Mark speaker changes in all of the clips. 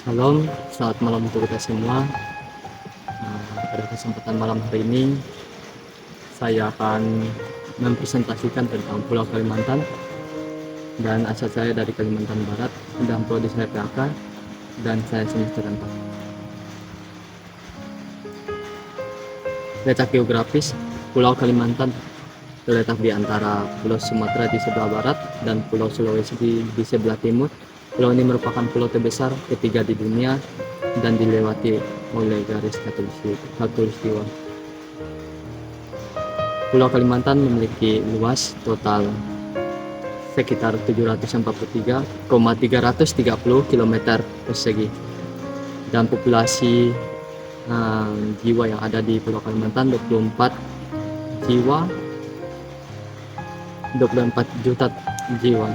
Speaker 1: Salam, selamat malam untuk kita semua. Pada kesempatan malam hari ini, saya akan mempresentasikan tentang Pulau Kalimantan dan asal saya dari Kalimantan Barat dan prodi saya PAK dan saya semester 4. Letak geografis, Pulau Kalimantan terletak di antara Pulau Sumatera di sebelah barat dan Pulau Sulawesi di sebelah timur. Pulau ini merupakan pulau terbesar ketiga di dunia dan dilewati oleh garis khatulistiwa. Pulau Kalimantan memiliki luas total sekitar 743,330 km persegi dan populasi jiwa yang ada di Pulau Kalimantan 24 juta jiwa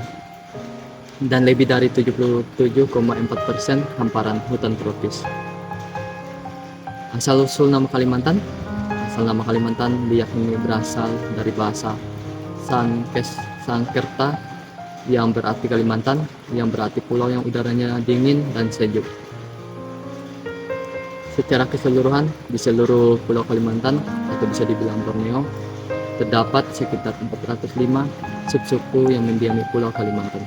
Speaker 1: dan lebih dari 77,4% hamparan hutan tropis. Asal-usul nama Kalimantan. Asal nama Kalimantan diyakini berasal dari bahasa Sangkerta yang berarti Kalimantan, yang berarti pulau yang udaranya dingin dan sejuk. Secara keseluruhan, di seluruh Pulau Kalimantan atau bisa dibilang Borneo, terdapat sekitar 405 subsuku yang mendiami Pulau Kalimantan.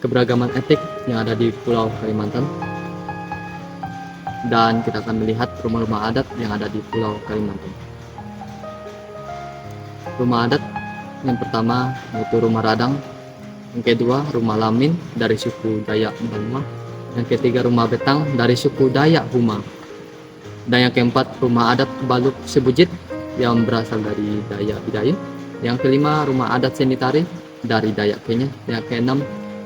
Speaker 1: Keberagaman etnik yang ada di Pulau Kalimantan, dan kita akan melihat rumah-rumah adat yang ada di Pulau Kalimantan. Rumah adat yang pertama yaitu rumah Radang, yang kedua rumah Lamin dari suku Dayak Banua, yang ketiga rumah Betang dari suku Dayak Huma, dan yang keempat rumah adat Baluk Sebujit yang berasal dari Dayak Bidai, yang kelima rumah adat Senitari dari Dayak Kenya, yang keenam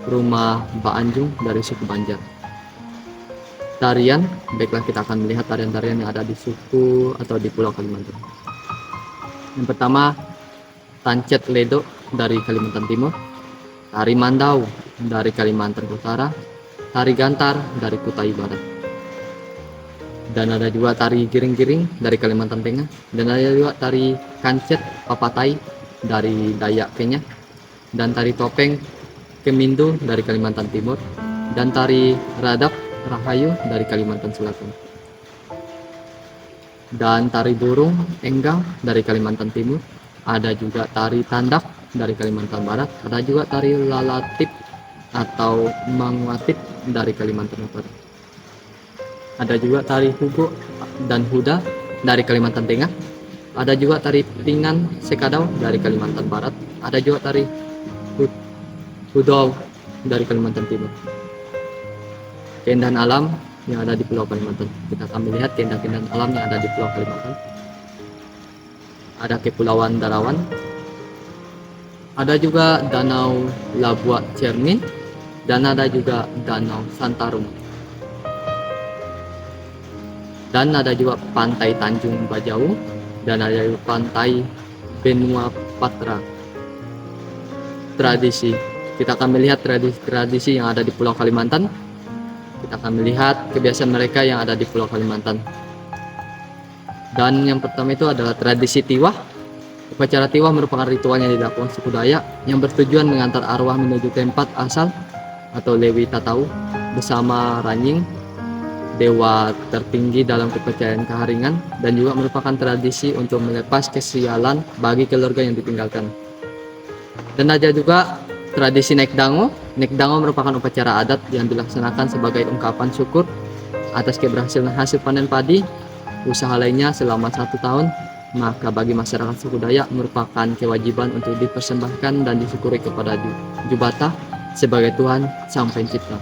Speaker 1: rumah Baanjung dari suku Banjar. Tarian, baiklah kita akan melihat tarian-tarian yang ada di suku atau di Pulau Kalimantan. Yang pertama, Tancet Ledo dari Kalimantan Timur, Tari Mandau dari Kalimantan Utara, Tari Gantar dari Kutai Barat. Dan ada juga tari giring-giring dari Kalimantan Tengah, dan ada juga tari Kancet Papatai dari Dayak Kenya, dan tari topeng Kemindu dari Kalimantan Timur, dan tari Radap Rahayu dari Kalimantan Selatan, dan tari burung Enggang dari Kalimantan Timur. Ada juga tari Tandak dari Kalimantan Barat, ada juga tari Lalatip atau Mangwatip dari Kalimantan Utara. Ada juga tari Hugo dan Huda dari Kalimantan Tengah. Ada juga tari Pingan Sekadau dari Kalimantan Barat. Ada juga tari Hudau dari Kalimantan Timur. Keindahan alam yang ada di Pulau Kalimantan. Kita akan melihat keindahan alam yang ada di Pulau Kalimantan. Ada Kepulauan Darawan. Ada juga Danau Labuak Cermin, dan ada juga Danau Santarung. Dan ada juga Pantai Tanjung Bajau, dan ada juga Pantai Benua Patra. Tradisi. Kita akan melihat tradisi yang ada di Pulau Kalimantan. Kita akan melihat kebiasaan mereka yang ada di Pulau Kalimantan. Dan yang pertama itu adalah tradisi Tiwah. Upacara Tiwah merupakan ritual yang dilakukan suku Dayak yang bertujuan mengantar arwah menuju tempat asal atau Lewi Tatau bersama Ranying, dewa tertinggi dalam kepercayaan Keharingan, dan juga merupakan tradisi untuk melepas kesialan bagi keluarga yang ditinggalkan. Dan ada juga tradisi Naik Dango. Naik Dango merupakan upacara adat yang dilaksanakan sebagai ungkapan syukur atas keberhasilan hasil panen padi usaha lainnya selama 1 tahun. Maka bagi masyarakat suku Dayak merupakan kewajiban untuk dipersembahkan dan disyukuri kepada Jubata sebagai Tuhan Sang Pencipta.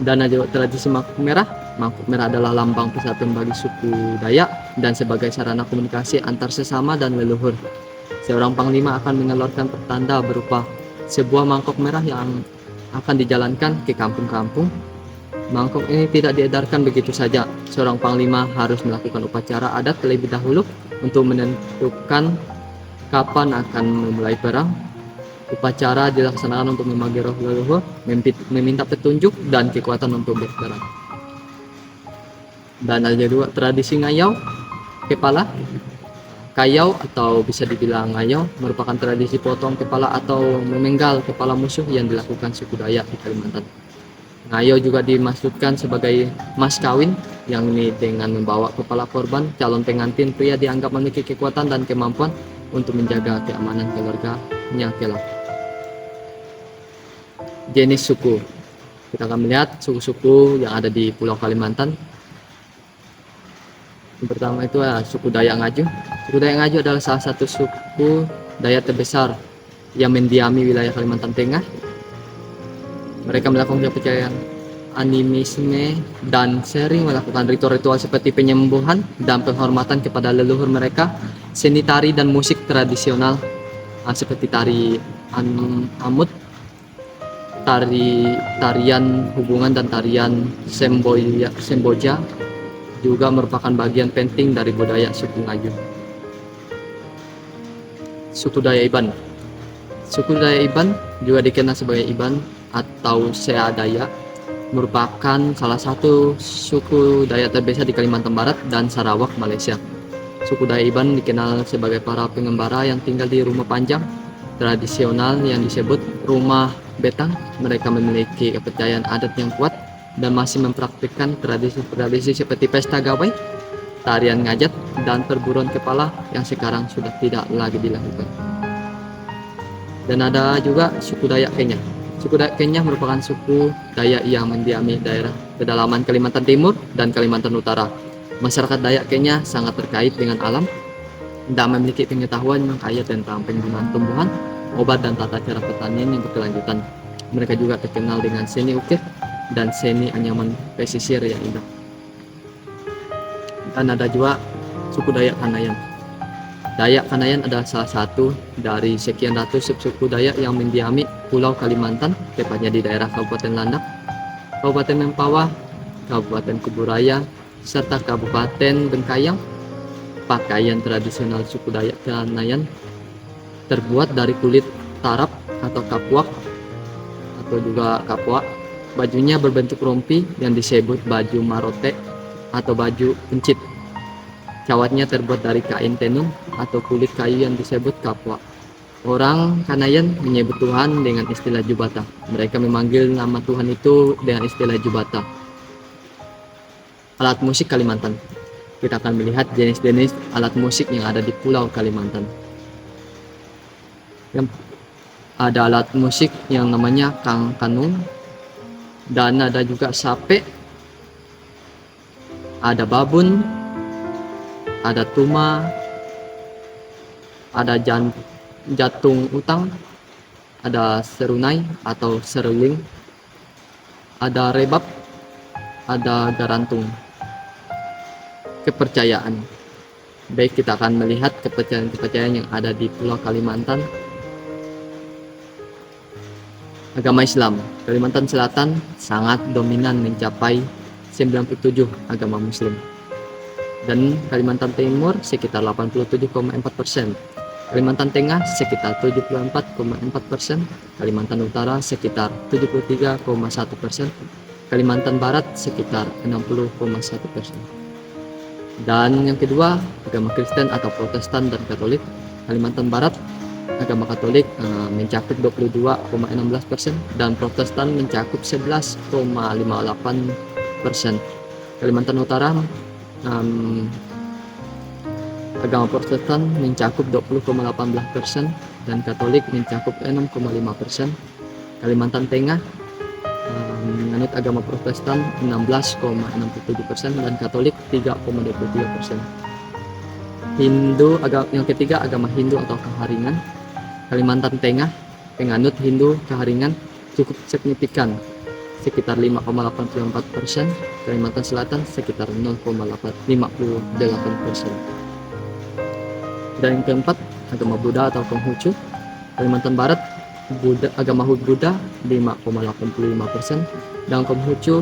Speaker 1: Dan ada tradisi Mangkuk Merah. Mangkuk Merah adalah lambang persatuan bagi suku Dayak dan sebagai sarana komunikasi antar sesama dan leluhur. Seorang panglima akan mengeluarkan pertanda berupa sebuah mangkok merah yang akan dijalankan ke kampung-kampung. Mangkok ini tidak diedarkan begitu saja. Seorang panglima harus melakukan upacara adat terlebih dahulu untuk menentukan kapan akan memulai perang. Upacara dilaksanakan untuk memanggil roh leluhur, meminta petunjuk dan kekuatan untuk berperang. Dan ada juga tradisi ngayau kepala. Kayau atau bisa dibilang ngayau merupakan tradisi potong kepala atau memenggal kepala musuh yang dilakukan suku Dayak di Kalimantan. Ngayau juga dimaksudkan sebagai mas kawin, yang ini dengan membawa kepala korban calon pengantin pria dianggap memiliki kekuatan dan kemampuan untuk menjaga keamanan keluarganya kelak. Jenis suku, kita akan melihat suku-suku yang ada di Pulau Kalimantan. Yang pertama itu suku Dayak Ngaju. Suku Dayak Ngaju adalah salah satu suku Dayak terbesar yang mendiami wilayah Kalimantan Tengah. Mereka melakukan kepercayaan animisme dan sering melakukan ritual-ritual seperti penyembuhan dan penghormatan kepada leluhur mereka. Seni tari dan musik tradisional seperti tari amut, tarian hubungan dan tarian semboja juga merupakan bagian penting dari budaya suku Ngaju. Suku Dayak Iban. Suku Dayak Iban juga dikenal sebagai Iban atau Sea Dayak, merupakan salah satu suku Dayak terbesar di Kalimantan Barat dan Sarawak, Malaysia. Suku Dayak Iban dikenal sebagai para pengembara yang tinggal di rumah panjang tradisional yang disebut rumah betang. Mereka memiliki kepercayaan adat yang kuat dan masih mempraktikkan tradisi-tradisi seperti pesta gawai, tarian ngajat, dan perburuan kepala yang sekarang sudah tidak lagi dilakukan. Dan ada juga suku Dayak Kenya. Suku Dayak Kenya merupakan suku Dayak yang mendiami daerah pedalaman Kalimantan Timur dan Kalimantan Utara. Masyarakat Dayak Kenya sangat terkait dengan alam dan memiliki pengetahuan yang kaya tentang penggunaan tumbuhan, obat, dan tata cara pertanian yang berkelanjutan. Mereka juga terkenal dengan seni ukir dan seni anyaman pesisir yang indah. Dan ada juga suku Dayak Kanayan. Dayak Kanayan adalah salah satu dari sekian ratus subsuku Dayak yang mendiami Pulau Kalimantan, tepatnya di daerah Kabupaten Landak, Kabupaten Mempawah, Kabupaten Kuburaya, serta Kabupaten Bengkayang. Pakaian tradisional suku Dayak Kanayan terbuat dari kulit tarap atau kapuak atau juga kapua. Bajunya berbentuk rompi yang disebut baju marote atau baju pencit. Cawatnya terbuat dari kain tenun atau kulit kayu yang disebut kapua. Orang Kanayan menyebut Tuhan dengan istilah Jubata. Mereka memanggil nama Tuhan itu dengan istilah Jubata. Alat musik Kalimantan. Kita akan melihat jenis-jenis alat musik yang ada di Pulau Kalimantan. Ada alat musik yang namanya kangkanung, dan ada juga sape, ada babun, ada tuma, ada jatung utang, ada serunai atau seruling, ada rebab, ada garantung. Kepercayaan. Baik, kita akan melihat kepercayaan yang ada di Pulau Kalimantan. Agama Islam. Kalimantan Selatan sangat dominan, mencapai 97 agama Muslim. Dan Kalimantan Timur sekitar 87,4%, Kalimantan Tengah sekitar 74,4%, Kalimantan Utara sekitar 73,1%, Kalimantan Barat sekitar 60,1%. Dan yang kedua, agama Kristen atau Protestan dan Katolik. Kalimantan Barat agama Katolik mencakup 22,16% dan Protestan mencakup 11,58%. Kalimantan Utara agama Protestan mencakup 20,18% dan Katolik mencakup 6,5%. Kalimantan Tengah menganut agama Protestan 16,67% dan Katolik 3,23%. Yang ketiga, agama Hindu atau Keharingan. Kalimantan Tengah penganut Hindu Keharingan cukup signifikan, sekitar 5,84%, Kalimantan Selatan sekitar 0,58%. Dan yang keempat, agama Buddha atau Konghucu. Kalimantan Barat agama Buddha 5,85% dan Konghucu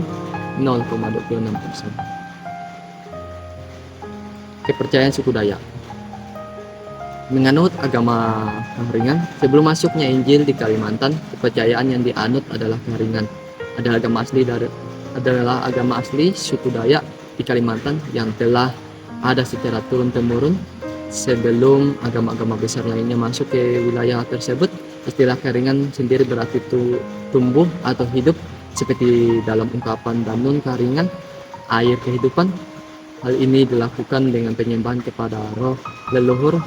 Speaker 1: 0,26%. Kepercayaan suku Dayak. Menganut agama Keharingan, sebelum masuknya Injil di Kalimantan, kepercayaan yang dianut adalah Keharingan adalah agama asli suku Dayak di Kalimantan yang telah ada secara turun-temurun sebelum agama-agama besar lainnya masuk ke wilayah tersebut. Istilah keringan sendiri berarti itu tumbuh atau hidup, seperti dalam ungkapan Danun Karingan, air kehidupan. Hal ini dilakukan dengan penyembahan kepada roh leluhur,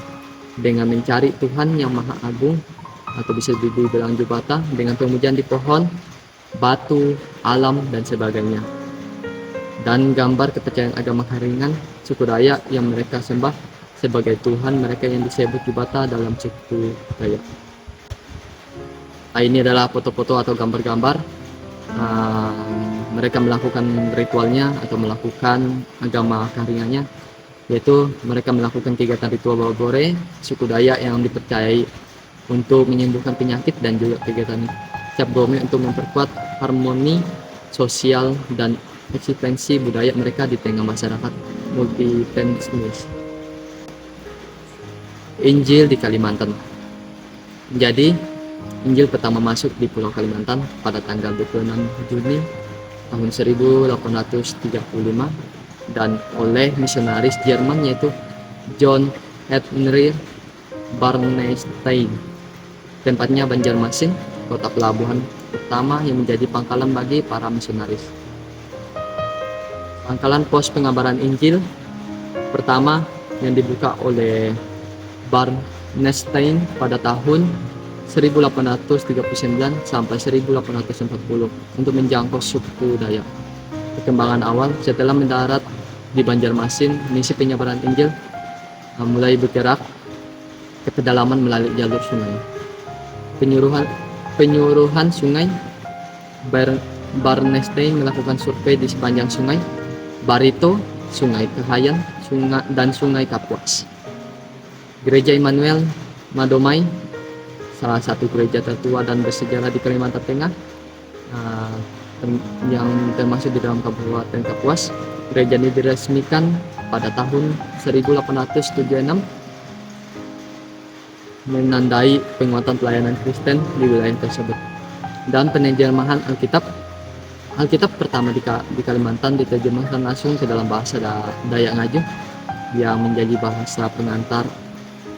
Speaker 1: dengan mencari Tuhan yang Maha Agung, atau bisa dibilang Jubata, dengan pemujaan di pohon, batu, alam, dan sebagainya. Dan gambar kepercayaan agama Karingan, suku Dayak yang mereka sembah sebagai Tuhan mereka yang disebut Jubata dalam suku Dayak. Ini adalah foto-foto atau gambar-gambar mereka melakukan ritualnya atau melakukan agama Karingannya, yaitu mereka melakukan kegiatan ritual Babore suku Dayak yang dipercayai untuk menyembuhkan penyakit, dan juga kegiatan Cap Gome untuk memperkuat harmoni sosial dan eksistensi budaya mereka di tengah masyarakat multietnis. Injil di Kalimantan. Jadi Injil pertama masuk di Pulau Kalimantan pada tanggal 26 Juni tahun 1835 dan oleh misionaris Jerman yaitu John Henry Barnstein. Tempatnya Banjarmasin, kota pelabuhan pertama yang menjadi pangkalan bagi para misionaris. Pangkalan pos pengabaran Injil pertama yang dibuka oleh Barnstein pada tahun 1839 sampai 1840 untuk menjangkau suku Dayak. Perkembangan awal setelah mendarat di Banjarmasin, misi penyebaran Injil mulai bergerak ke pedalaman melalui jalur sungai. Penyuruhan sungai, Barnstein melakukan survei di sepanjang sungai Barito, Sungai Kahayan, dan Sungai Kapuas. Gereja Immanuel Madomai, salah satu gereja tertua dan bersejarah di Kalimantan Tengah, yang termasuk di dalam Kabupaten Kapuas. Gereja ini diresmikan pada tahun 1876, menandai penguatan pelayanan Kristen di wilayah tersebut. Dan penerjemahan Alkitab pertama di Kalimantan diterjemahkan langsung ke dalam bahasa Dayak Ngaju, yang menjadi bahasa pengantar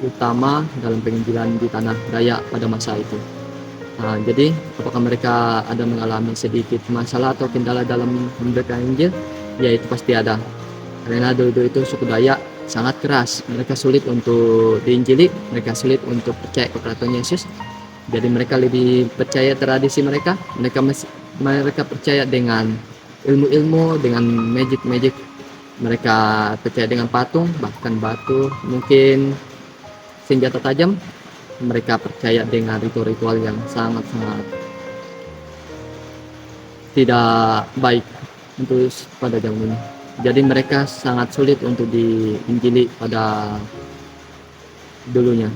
Speaker 1: utama dalam penginjilan di tanah Dayak pada masa itu. Jadi apakah mereka ada mengalami sedikit masalah atau kendala dalam memberikan Injil? Ya, itu pasti ada, karena dulu itu suku Dayak sangat keras, mereka sulit untuk diinjili, mereka sulit untuk percaya kepada Tuhan Yesus. Jadi mereka lebih percaya tradisi mereka percaya dengan ilmu-ilmu, dengan magic, mereka percaya dengan patung, bahkan batu, mungkin senjata tajam. Mereka percaya dengan ritual-ritual yang sangat-sangat tidak baik untuk pada zaman ini. Jadi mereka sangat sulit untuk diinjili pada dulunya.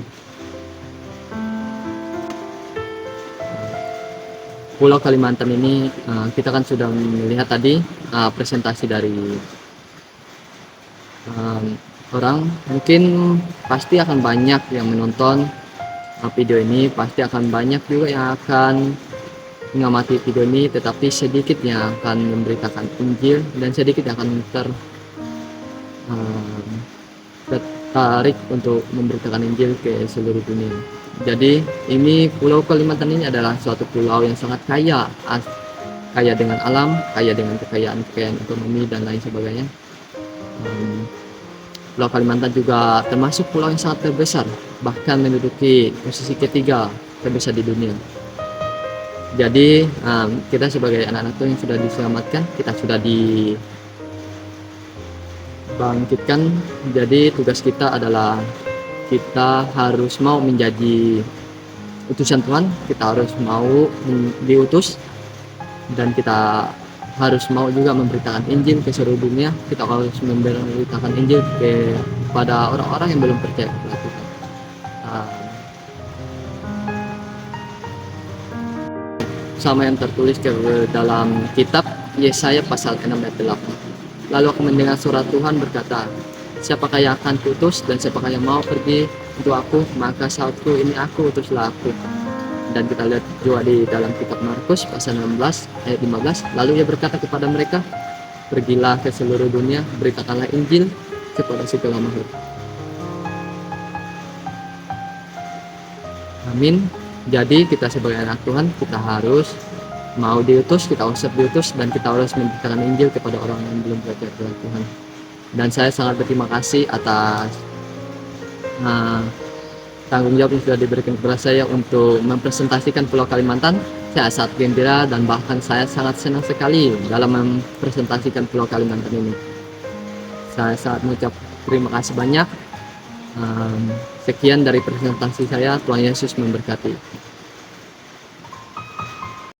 Speaker 1: Pulau Kalimantan ini kita kan sudah melihat tadi presentasi dari orang. Mungkin pasti akan banyak yang menonton video ini, pasti akan banyak juga yang akan mengamati video ini, tetapi sedikit yang akan memberitakan Injil dan sedikit yang akan tertarik untuk memberitakan Injil ke seluruh dunia. Jadi ini Pulau Kalimantan ini adalah suatu pulau yang sangat kaya dengan alam, kaya dengan kekayaan ekonomi dan lain sebagainya. Pulau Kalimantan juga termasuk pulau yang sangat terbesar, bahkan menduduki posisi ketiga terbesar di dunia. Jadi kita sebagai anak-anak Tuhan yang sudah diselamatkan, kita sudah dibangkitkan. Jadi tugas kita adalah kita harus mau menjadi utusan Tuhan, kita harus mau diutus, dan kita harus mau juga memberitakan Injil ke seluruh dunia. Kita harus memberitakan Injil kepada orang-orang yang belum percaya kepada Tuhan. Sama yang tertulis ke dalam kitab Yesaya pasal 6 ayat 8. Lalu aku mendengar suara Tuhan berkata, siapakah yang akan kuutus dan siapakah yang mau pergi untuk aku? Maka sautku, ini aku, utuslah aku. Dan kita lihat juga di dalam kitab Markus pasal 16 ayat 15. Lalu ia berkata kepada mereka, pergilah ke seluruh dunia, beritakanlah Injil kepada segala makhluk. Amin. Jadi kita sebagai anak Tuhan, kita harus mau diutus, kita usap diutus, dan kita harus memberitakan Injil kepada orang yang belum percaya kepada Tuhan. Dan saya sangat berterima kasih atas tanggung jawab yang sudah diberikan kepada saya untuk mempresentasikan Pulau Kalimantan. Saya sangat gembira dan bahkan saya sangat senang sekali dalam mempresentasikan Pulau Kalimantan ini. Saya sangat mengucap terima kasih banyak. Sekian dari presentasi saya. Tuhan Yesus memberkati.